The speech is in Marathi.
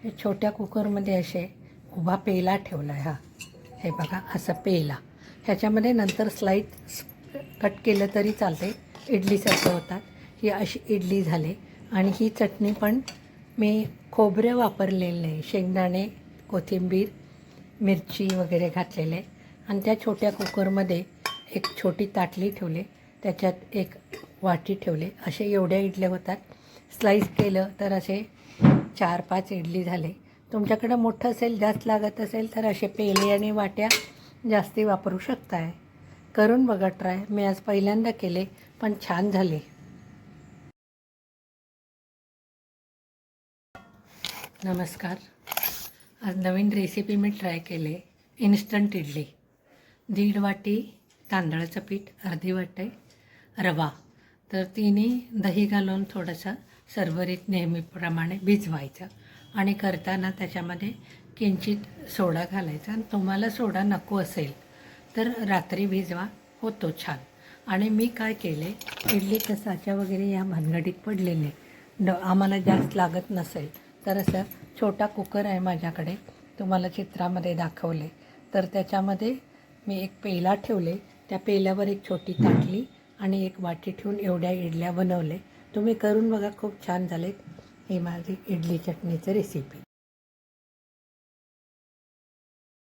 हे छोट्या कुकरमध्ये असे उभा पेला ठेवला आहे. हा हे बघा असं पेला, ह्याच्यामध्ये नंतर स्लाईस कट केलं तरी चालते, इडलीसारखं होतात. ही अशी इडली झाली. आणि ही चटणी पण मी खोबरं वापरलेलं नाही, शेंगदाणे, कोथिंबीर, मिरची वगैरे घातलेले. आणि त्या छोट्या कुकरमध्ये एक छोटी ताटली ठेवली, त्याच्यात एक वाटी ठेवले. असे एवढ्या इडल्या होतात. स्लाईस केलं तर असे 4-5 इडली झाले. तुमच्याकडं मोठं असेल, जास्त लागत असेल तर असे पेले आणि वाट्या जास्ती वापरू शकताय. करून बघा ट्राय. मी आज पहिल्यांदा केले, पण छान झाले. नमस्कार. आज नवीन रेसिपी मी ट्राय केले, इन्स्टंट इडली. 1.5 वाटी तांदळाचं पीठ, अर्धी वाटी रवा, तर तिन्ही दही घालून थोडंसं सरभरीत नेहमीप्रमाणे भिजवायचं. आणि करताना त्याच्यामध्ये किंचित सोडा घालायचा. आणि तुम्हाला सोडा नको असेल तर रात्री भिजवा, होतो छान. आणि मी काय केले, इडलीच्या साच्या वगैरे या भानगडीत पडलेले आम्हाला जास्त लागत नसेल तर असं छोटा कुकर आहे माझ्याकडे, तुम्हाला चित्रामध्ये दाखवले. तर त्याच्यामध्ये मी एक पेला ठेवले, त्या पेल्यावर एक छोटी ताटली आणि एक वाटी ठेवून एवढ्या इडल्या बनवले. तुम्ही करून बघा, खूप छान झालेत. ही माझी इडली चटणीची रेसिपी.